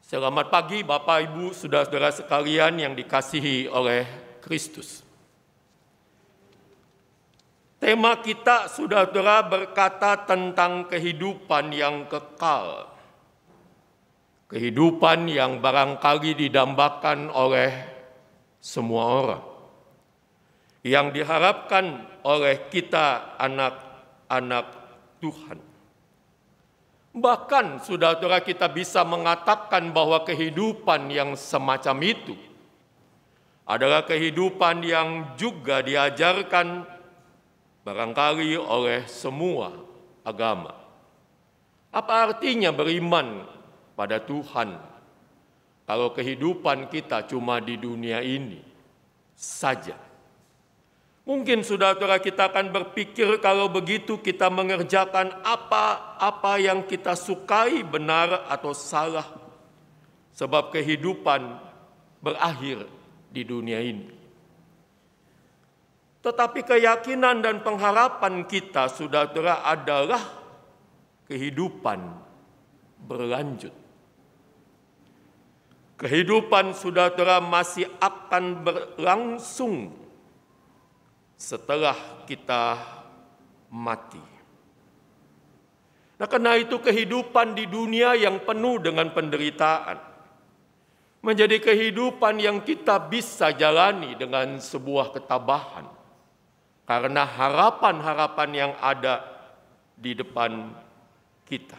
Selamat pagi Bapak, Ibu, saudara-saudara sekalian yang dikasihi oleh Kristus. Tema kita, saudara-saudara, berkata tentang kehidupan yang kekal. Kehidupan yang barangkali didambakan oleh semua orang. Yang diharapkan oleh kita anak-anak Tuhan. Bahkan saudara-saudara kita bisa mengatakan bahwa kehidupan yang semacam itu adalah kehidupan yang juga diajarkan barangkali oleh semua agama. Apa artinya beriman pada Tuhan kalau kehidupan kita cuma di dunia ini saja? Mungkin saudara-saudara kita akan berpikir kalau begitu kita mengerjakan apa yang kita sukai benar atau salah. Sebab kehidupan berakhir di dunia ini. Tetapi keyakinan dan pengharapan kita saudara-saudara adalah kehidupan berlanjut. Kehidupan saudara-saudara masih akan berlangsung setelah kita mati. Nah, karena itu kehidupan di dunia yang penuh dengan penderitaan menjadi kehidupan yang kita bisa jalani dengan sebuah ketabahan karena harapan-harapan yang ada di depan kita.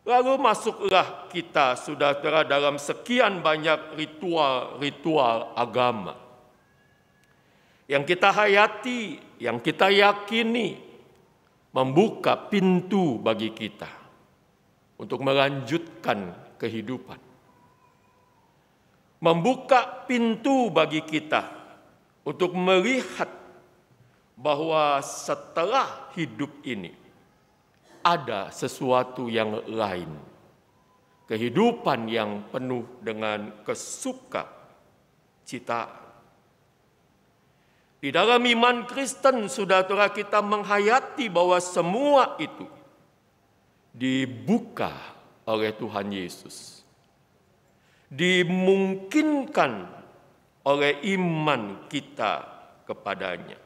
Lalu masuklah kita, saudara-saudara, dalam sekian banyak ritual-ritual agama yang kita hayati, yang kita yakini, membuka pintu bagi kita untuk melanjutkan kehidupan. Membuka pintu bagi kita untuk melihat bahwa setelah hidup ini ada sesuatu yang lain. Kehidupan yang penuh dengan kesukacitaan. Di dalam iman Kristen, saudara-saudara, kita menghayati bahwa semua itu dibuka oleh Tuhan Yesus. Dimungkinkan oleh iman kita kepadanya.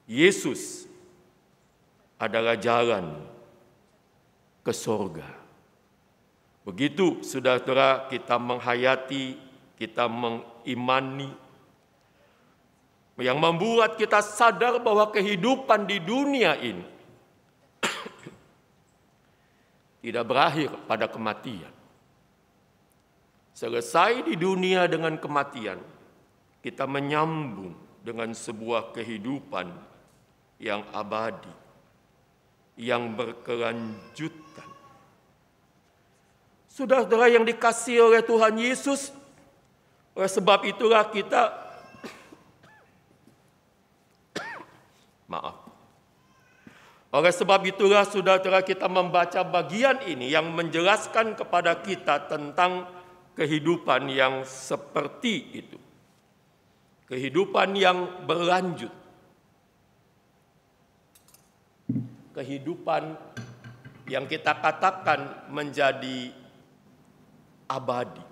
Yesus adalah jalan ke sorga. Begitu, saudara-saudara, kita menghayati, kita mengimani, yang membuat kita sadar bahwa kehidupan di dunia ini tidak berakhir pada kematian. Selesai di dunia dengan kematian, kita menyambung dengan sebuah kehidupan yang abadi, yang berkelanjutan. Saudara-saudara yang dikasihi oleh Tuhan Yesus, oleh sebab itulah kita oleh sebab itulah saudara-saudara kita membaca bagian ini yang menjelaskan kepada kita tentang kehidupan yang seperti itu. Kehidupan yang berlanjut. Kehidupan yang kita katakan menjadi abadi.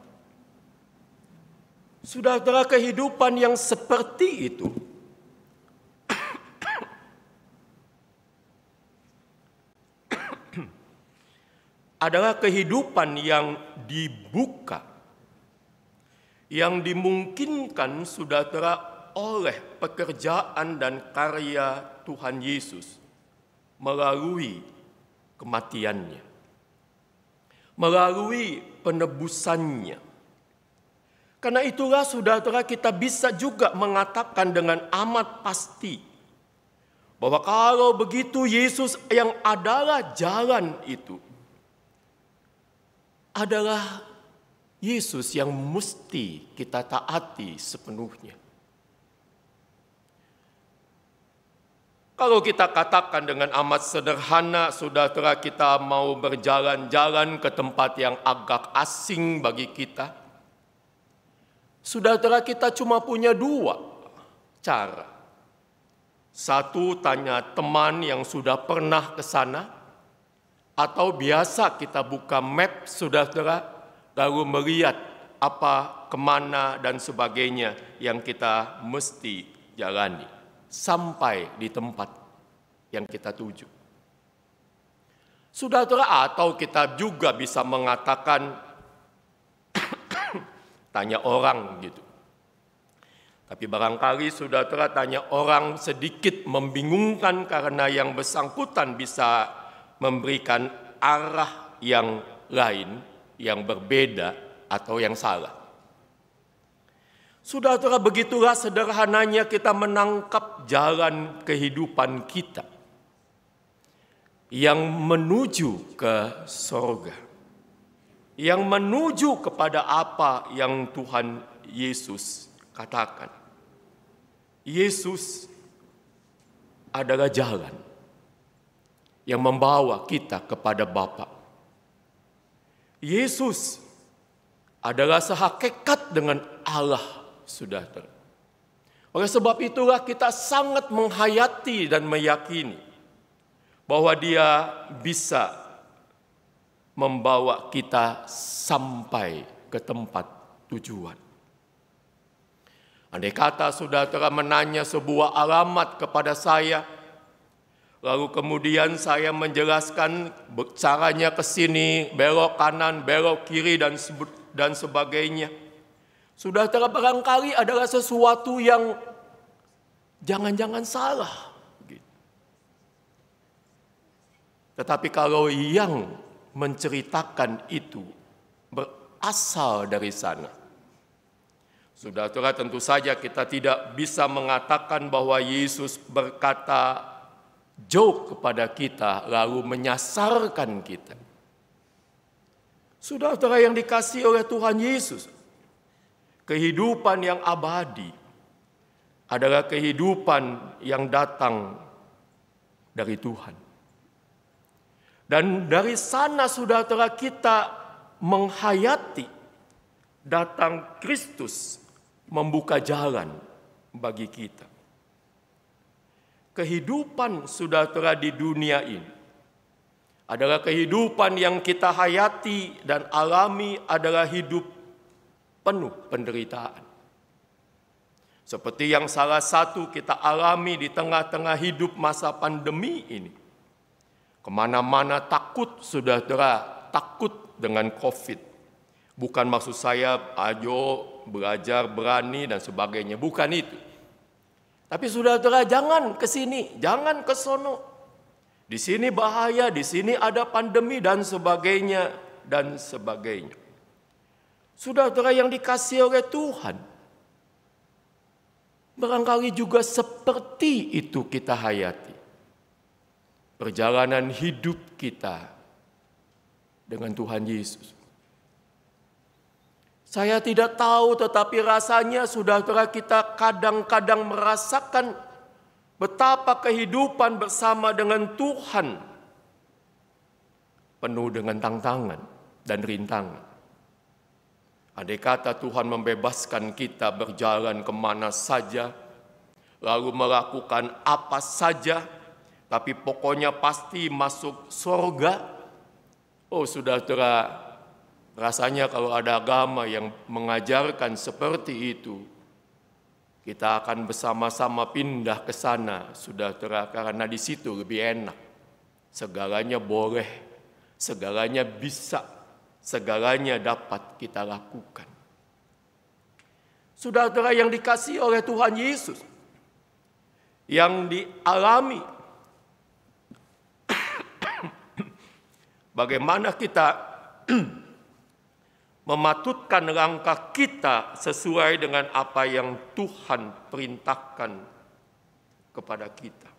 Saudara-saudara, kehidupan yang seperti itu adalah kehidupan yang dibuka, yang dimungkinkan saudara oleh pekerjaan dan karya Tuhan Yesus melalui kematiannya, melalui penebusannya. Karena itulah saudara kita bisa juga mengatakan dengan amat pasti bahwa kalau begitu Yesus yang adalah jalan itu, adalah Yesus yang mesti kita taati sepenuhnya. Kalau kita katakan dengan amat sederhana, saudara kita mau berjalan-jalan ke tempat yang agak asing bagi kita, saudara kita cuma punya dua cara. Satu, tanya teman yang sudah pernah ke sana, Atau biasa kita buka map, saudara, lalu melihat apa, kemana, dan sebagainya yang kita mesti jalani sampai di tempat yang kita tuju. Saudara, atau kita juga bisa mengatakan tanya orang gitu. Tapi barangkali saudara tanya orang sedikit membingungkan karena yang bersangkutan bisa memberikan arah yang lain, yang berbeda atau yang salah. Saudara, begitulah sederhananya kita menangkap jalan kehidupan kita yang menuju ke sorga, yang menuju kepada apa yang Tuhan Yesus katakan. Yesus adalah jalan yang membawa kita kepada Bapa. Yesus adalah sehakikat dengan Allah, saudara. Oleh sebab itulah kita sangat menghayati dan meyakini bahwa Dia bisa membawa kita sampai ke tempat tujuan. Andai kata saudara menanya sebuah alamat kepada saya, lalu kemudian saya menjelaskan caranya ke sini, belok kanan, belok kiri, dan sebagainya. Saudara, barangkali adalah sesuatu yang jangan-jangan salah. Tetapi kalau yang menceritakan itu berasal dari sana, saudara, tentu saja kita tidak bisa mengatakan bahwa Yesus berkata joke kepada kita lalu menyasarkan kita. Saudara yang dikasihi oleh Tuhan Yesus, kehidupan yang abadi adalah kehidupan yang datang dari Tuhan. Dan dari sana saudara kita menghayati datang Kristus membuka jalan bagi kita. Kehidupan saudara di dunia ini adalah kehidupan yang kita hayati dan alami, adalah hidup penuh penderitaan. Seperti yang salah satu kita alami di tengah-tengah hidup masa pandemi ini. Kemana-mana takut, saudara, takut dengan COVID. Bukan maksud saya, ayo belajar berani dan sebagainya. Bukan itu. Tapi saudara, jangan ke sini, jangan ke sono. Di sini bahaya, di sini ada pandemi dan sebagainya, dan sebagainya. Saudara yang dikasihi oleh Tuhan, barangkali juga seperti itu kita hayati perjalanan hidup kita dengan Tuhan Yesus. Saya tidak tahu, tetapi rasanya saudara kita kadang-kadang merasakan betapa kehidupan bersama dengan Tuhan penuh dengan tantangan dan rintangan. Andai kata Tuhan membebaskan kita berjalan kemana saja, lalu melakukan apa saja, tapi pokoknya pasti masuk surga. Oh saudara, rasanya kalau ada agama yang mengajarkan seperti itu, kita akan bersama-sama pindah ke sana, saudara, karena di situ lebih enak. Segalanya boleh, segalanya bisa, segalanya dapat kita lakukan. Saudara yang dikasihi oleh Tuhan Yesus, yang dialami bagaimana kita mematutkan langkah kita sesuai dengan apa yang Tuhan perintahkan kepada kita.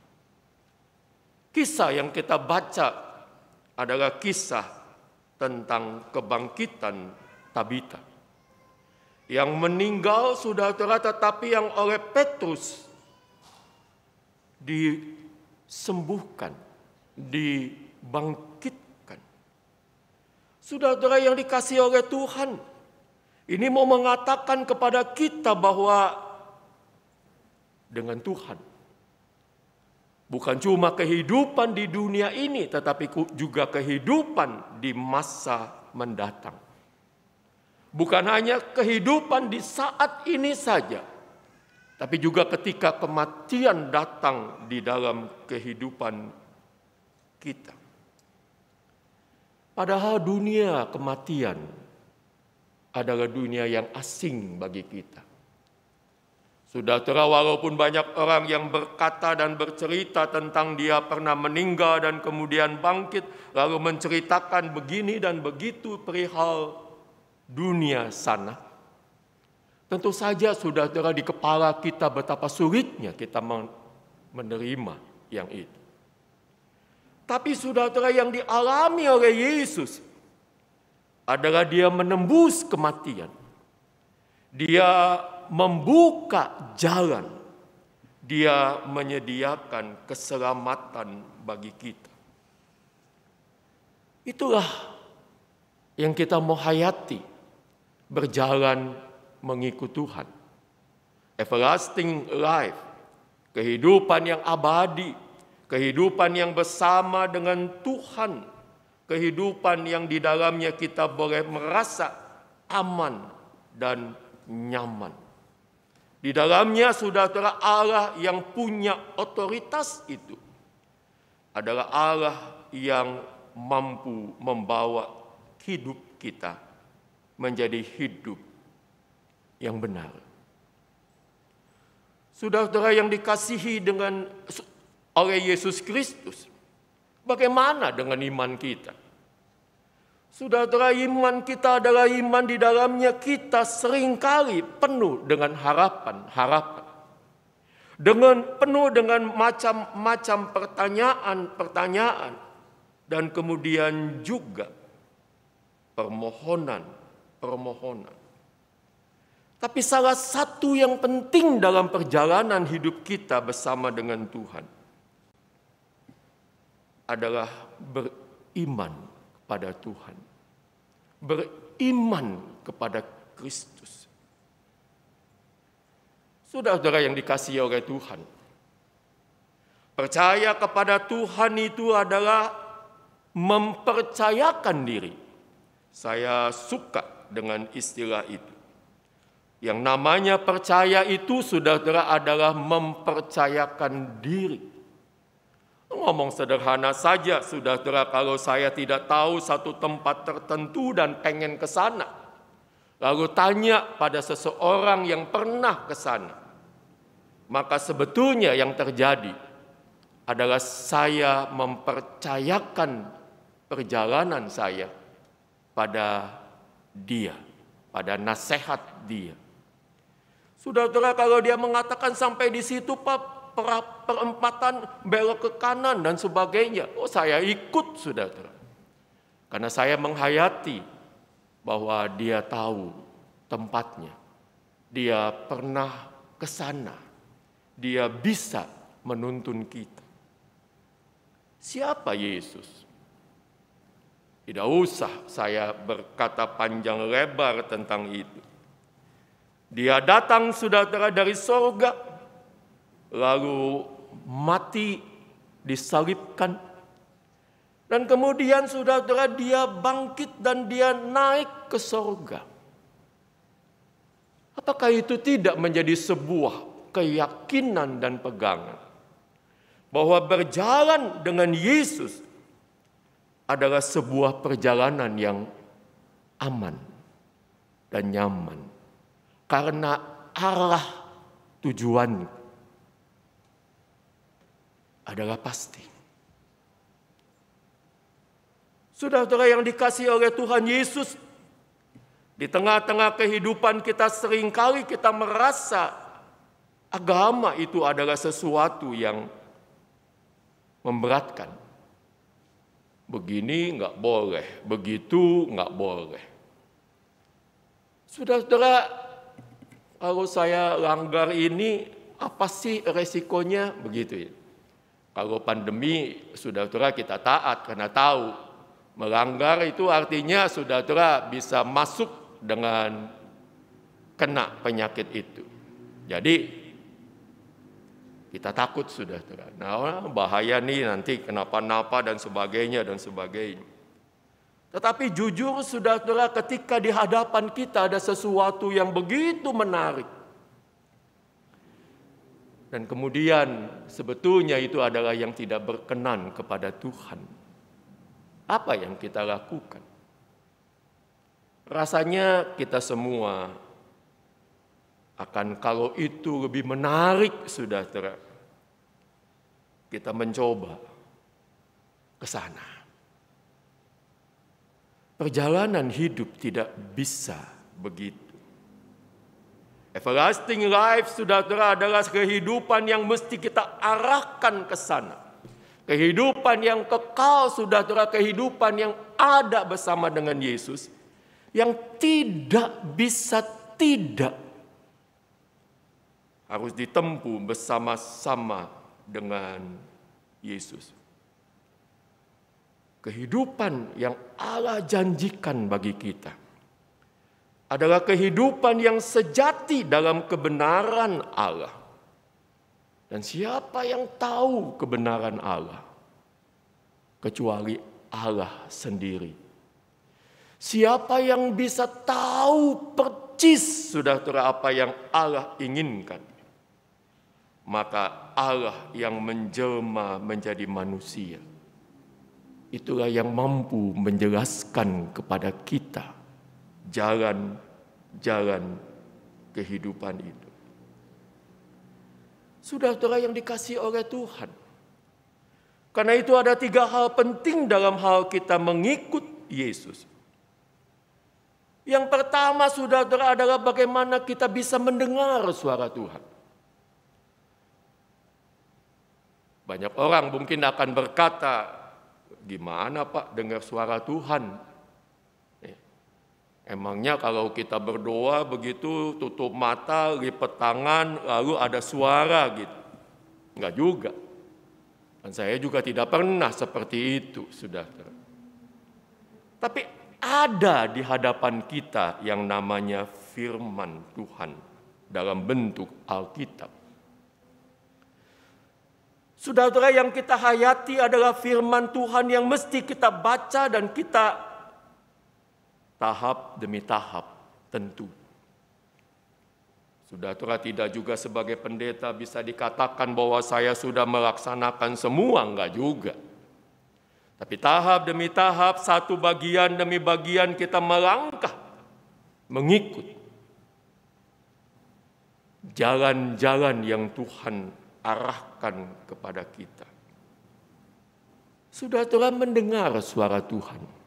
Kisah yang kita baca adalah kisah tentang kebangkitan Tabita yang meninggal, saudara, tetapi yang oleh Petrus disembuhkan, dibangkitkan. Saudara yang dikasihi oleh Tuhan, ini mau mengatakan kepada kita bahwa dengan Tuhan Bukan cuma kehidupan di dunia ini, tetapi juga kehidupan di masa mendatang. Bukan hanya kehidupan di saat ini saja, tapi juga ketika kematian datang di dalam kehidupan kita. Padahal dunia kematian adalah dunia yang asing bagi kita. Saudara, walaupun banyak orang yang berkata dan bercerita tentang dia pernah meninggal dan kemudian bangkit, lalu menceritakan begini dan begitu perihal dunia sana. Tentu saja saudara, di kepala kita betapa sulitnya kita menerima yang itu. Tapi saudara, yang dialami oleh Yesus adalah dia menembus kematian. Dia membuka jalan. Dia menyediakan keselamatan bagi kita. Itulah yang kita mau hayati, berjalan mengikut Tuhan. Everlasting life, kehidupan yang abadi, kehidupan yang bersama dengan Tuhan, kehidupan yang di dalamnya kita boleh merasa aman dan nyaman. Di dalamnya saudara, Allah yang punya otoritas itu adalah Allah yang mampu membawa hidup kita menjadi hidup yang benar. Saudara yang dikasihi oleh Yesus Kristus, bagaimana dengan iman kita? Saudara, iman kita adalah iman di dalamnya kita seringkali penuh dengan harapan. Penuh dengan macam-macam pertanyaan. Dan kemudian juga permohonan. Tapi salah satu yang penting dalam perjalanan hidup kita bersama dengan Tuhan adalah beriman kepada Tuhan. Beriman kepada Kristus. Saudara yang dikasihi oleh Tuhan, percaya kepada Tuhan itu adalah mempercayakan diri. Saya suka dengan istilah itu. Yang namanya percaya itu, saudara, adalah mempercayakan diri. Ngomong sederhana saja, saudara, kalau saya tidak tahu satu tempat tertentu dan pengen ke sana, lalu tanya pada seseorang yang pernah ke sana, maka sebetulnya yang terjadi adalah saya mempercayakan perjalanan saya pada dia, pada nasihat dia. Saudara, kalau dia mengatakan sampai di situ Pak, perempatan belok ke kanan dan sebagainya, saya ikut, saudara. Karena saya menghayati bahwa dia tahu tempatnya. Dia pernah ke sana. Dia bisa menuntun kita. Siapa Yesus? Tidak usah saya berkata panjang lebar tentang itu. Dia datang, saudara, dari sorga, lalu mati, disalibkan, dan kemudian saudara, dia bangkit dan dia naik ke sorga. Apakah itu tidak menjadi sebuah keyakinan dan pegangan bahwa berjalan dengan Yesus adalah sebuah perjalanan yang aman dan nyaman, karena arah tujuan adalah pasti. Saudara yang dikasihi oleh Tuhan Yesus, di tengah-tengah kehidupan kita seringkali kita merasa agama itu adalah sesuatu yang memberatkan. Begini nggak boleh, begitu nggak boleh. Saudara, kalau saya langgar ini, apa sih resikonya? Begitu ya. Kalau pandemi, saudara, kita taat karena tahu melanggar itu artinya saudara bisa masuk dengan kena penyakit itu. Jadi Kita takut saudara. Nah, bahaya nih nanti kenapa-napa dan sebagainya dan sebagainya. Tetapi jujur saudara, ketika di hadapan kita ada sesuatu yang begitu menarik. Dan kemudian sebetulnya itu adalah yang tidak berkenan kepada Tuhan. Apa yang kita lakukan? Rasanya kita semua akan, kalau itu lebih menarik saudara, kita mencoba ke sana. Perjalanan hidup tidak bisa begitu. Everlasting life, saudara, adalah kehidupan yang mesti kita arahkan ke sana. Kehidupan yang kekal, saudara, kehidupan yang ada bersama dengan Yesus, yang tidak bisa tidak harus ditempuh bersama-sama dengan Yesus. Kehidupan yang Allah janjikan bagi kita adalah kehidupan yang sejati dalam kebenaran Allah. Dan siapa yang tahu kebenaran Allah? Kecuali Allah sendiri. Siapa yang bisa tahu persis, saudara, apa yang Allah inginkan? Maka Allah yang menjelma menjadi manusia. Itulah yang mampu menjelaskan kepada kita jalan-jalan kehidupan itu. Saudara yang dikasihi oleh Tuhan. Karena itu ada 3 hal penting dalam hal kita mengikut Yesus. Yang pertama, saudara, adalah bagaimana kita bisa mendengar suara Tuhan. Banyak orang mungkin akan berkata, gimana Pak dengar suara Tuhan? Emangnya kalau kita berdoa begitu tutup mata, lipat tangan, lalu ada suara gitu? Enggak juga. Dan saya juga tidak pernah seperti itu, saudara. Tapi ada di hadapan kita yang namanya firman Tuhan dalam bentuk Alkitab. Saudara, yang kita hayati adalah firman Tuhan yang mesti kita baca dan kita tahap demi tahap tentu. Saudara, tidak juga sebagai pendeta bisa dikatakan bahwa saya sudah melaksanakan semua, enggak juga. Tapi tahap demi tahap, satu bagian demi bagian kita melangkah, mengikut jalan-jalan yang Tuhan arahkan kepada kita. Saudara, mendengar suara Tuhan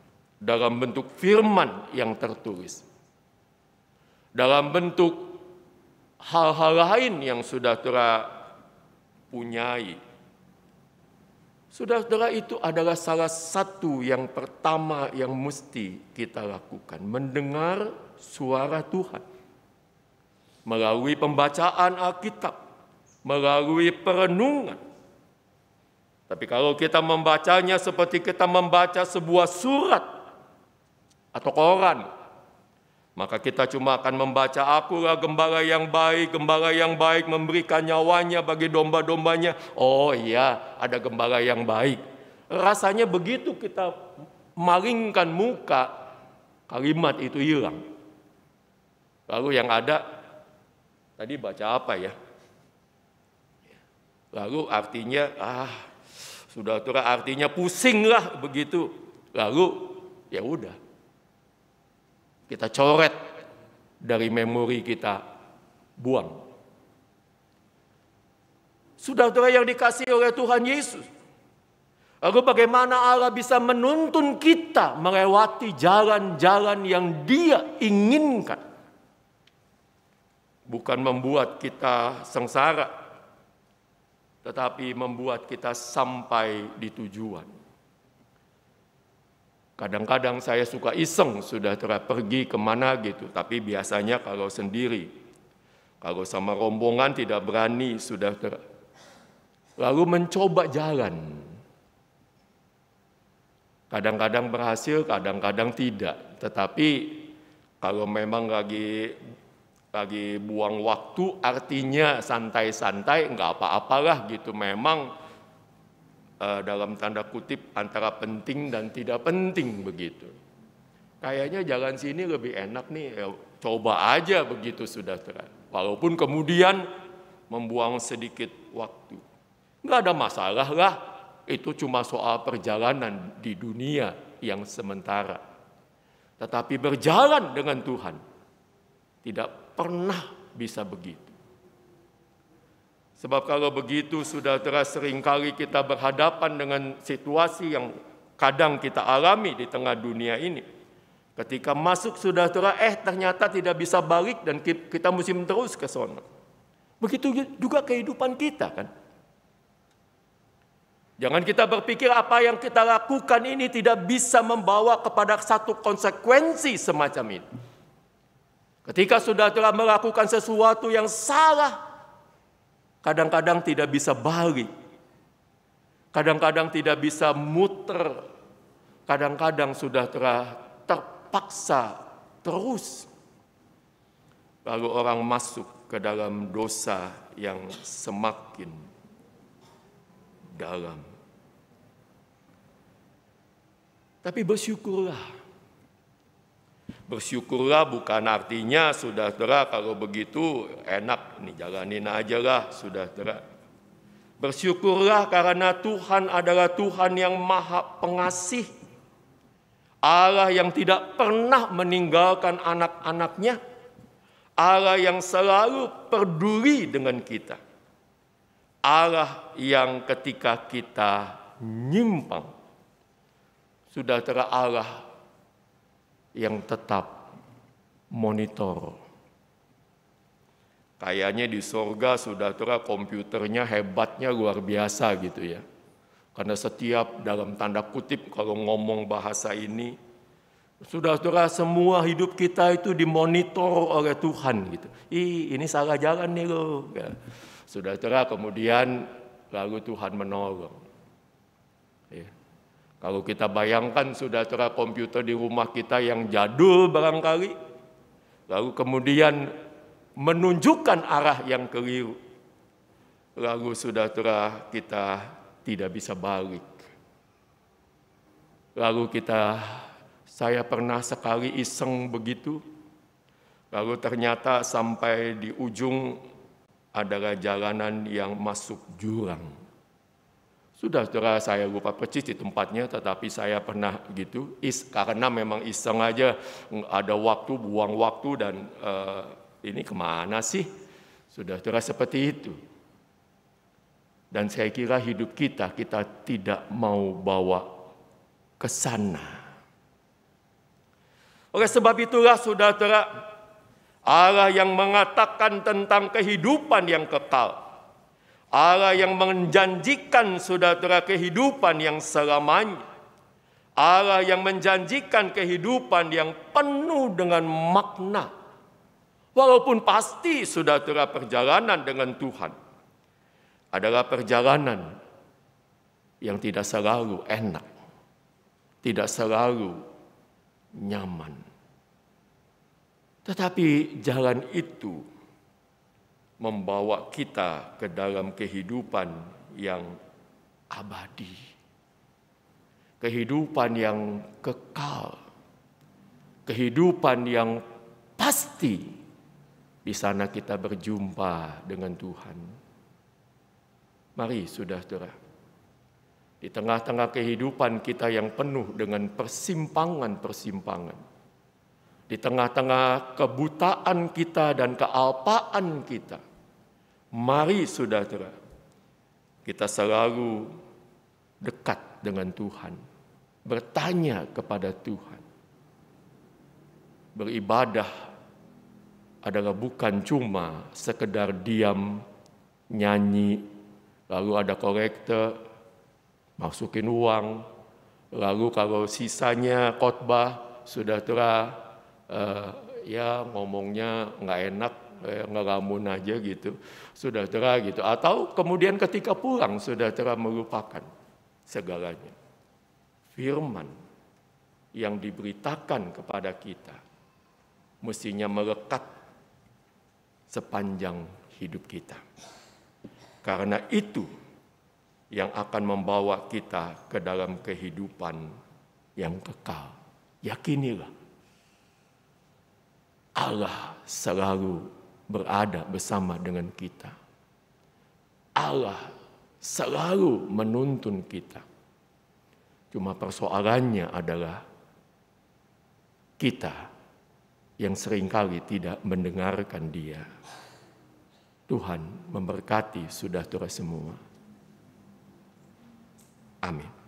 dalam bentuk firman yang tertulis, dalam bentuk hal-hal lain yang saudara punyai. Saudara, itu adalah salah satu yang pertama yang mesti kita lakukan, mendengar suara Tuhan melalui pembacaan Alkitab, melalui perenungan. Tapi kalau kita membacanya seperti kita membaca sebuah surat atau koran, maka kita cuma akan membaca, akulah gembala yang baik memberikan nyawanya bagi domba-dombanya. Oh iya, ada gembala yang baik. Rasanya begitu kita malingkan muka, kalimat itu hilang. Lalu yang ada, tadi baca apa ya? Lalu artinya, saudara, artinya pusing lah begitu. Lalu ya udah, kita coret dari memori kita, buang. Saudara yang dikasihi oleh Tuhan Yesus. Lalu bagaimana Allah bisa menuntun kita melewati jalan-jalan yang Dia inginkan. Bukan membuat kita sengsara, tetapi membuat kita sampai di tujuan. Kadang-kadang saya suka iseng, saudara, pergi kemana gitu. Tapi biasanya kalau sendiri, kalau sama rombongan tidak berani, saudara. Lalu mencoba jalan. Kadang-kadang berhasil, kadang-kadang tidak. Tetapi kalau memang lagi lagi buang waktu, artinya santai-santai, nggak apa-apalah gitu. Memang dalam tanda kutip antara penting dan tidak penting begitu. Kayaknya jalan sini lebih enak nih, ya, coba aja begitu saudara. Walaupun kemudian membuang sedikit waktu. Nggak ada masalah lah, itu cuma soal perjalanan di dunia yang sementara. Tetapi berjalan dengan Tuhan tidak pernah bisa begitu. Sebab kalau begitu, saudara, seringkali kita berhadapan dengan situasi yang kadang kita alami di tengah dunia ini. Ketika masuk, saudara, ternyata tidak bisa balik dan kita mesti terus ke sana. Begitu juga kehidupan kita, kan? Jangan kita berpikir apa yang kita lakukan ini tidak bisa membawa kepada satu konsekuensi semacam ini. Ketika saudara melakukan sesuatu yang salah, kadang-kadang tidak bisa balik. Kadang-kadang tidak bisa muter. Kadang-kadang sudah terpaksa terus. Lalu orang masuk ke dalam dosa yang semakin dalam. Tapi bersyukurlah. Bersyukurlah bukan artinya saudara kalau begitu enak nih jalanin aja lah saudara. Bersyukurlah karena Tuhan adalah Tuhan yang maha pengasih. Allah yang tidak pernah meninggalkan anak-anaknya. Allah yang selalu peduli dengan kita. Allah yang ketika kita nyimpang, saudara, Allah yang tetap monitor. Kayaknya di surga saudara komputernya hebatnya luar biasa gitu ya. Karena setiap dalam tanda kutip kalau ngomong bahasa ini, saudara semua hidup kita itu dimonitor oleh Tuhan gitu. Ini salah jalan nih loh. Ya. Saudara kemudian lalu Tuhan menolong. Ya. Kalau kita bayangkan saudara komputer di rumah kita yang jadul barangkali, lalu kemudian menunjukkan arah yang keliru, lalu saudara kita tidak bisa balik. Lalu saya pernah sekali iseng begitu, lalu ternyata sampai di ujung adalah jalanan yang masuk jurang. Saudara, saya lupa persis di tempatnya, tetapi saya pernah gitu, karena memang iseng aja, ada waktu, buang waktu, dan ini kemana sih? Saudara, seperti itu. Dan saya kira hidup kita tidak mau bawa ke sana. Oleh sebab itulah, saudara, Allah yang mengatakan tentang kehidupan yang kekal, Allah yang menjanjikan saudara kehidupan yang selamanya. Allah yang menjanjikan kehidupan yang penuh dengan makna. Walaupun pasti saudara perjalanan dengan Tuhan adalah perjalanan yang tidak selalu enak. Tidak selalu nyaman. Tetapi jalan itu membawa kita ke dalam kehidupan yang abadi. Kehidupan yang kekal. Kehidupan yang pasti. Di sana kita berjumpa dengan Tuhan. Mari saudara. Di tengah-tengah kehidupan kita yang penuh dengan persimpangan-persimpangan. Di tengah-tengah kebutaan kita dan kealpaan kita. Mari saudara, kita selalu dekat dengan Tuhan, bertanya kepada Tuhan. Beribadah adalah bukan cuma sekedar diam, nyanyi, lalu ada kolektor, masukin uang, lalu kalau sisanya khotbah, saudara, ya ngomongnya nggak enak, ngelamun aja gitu, saudara gitu. Atau kemudian ketika pulang, saudara melupakan segalanya. Firman yang diberitakan kepada kita mestinya melekat sepanjang hidup kita. Karena itu yang akan membawa kita ke dalam kehidupan yang kekal. Yakinilah, Allah selalu berada bersama dengan kita. Allah selalu menuntun kita. Cuma persoalannya adalah kita yang seringkali tidak mendengarkan Dia. Tuhan memberkati saudara semua. Amin.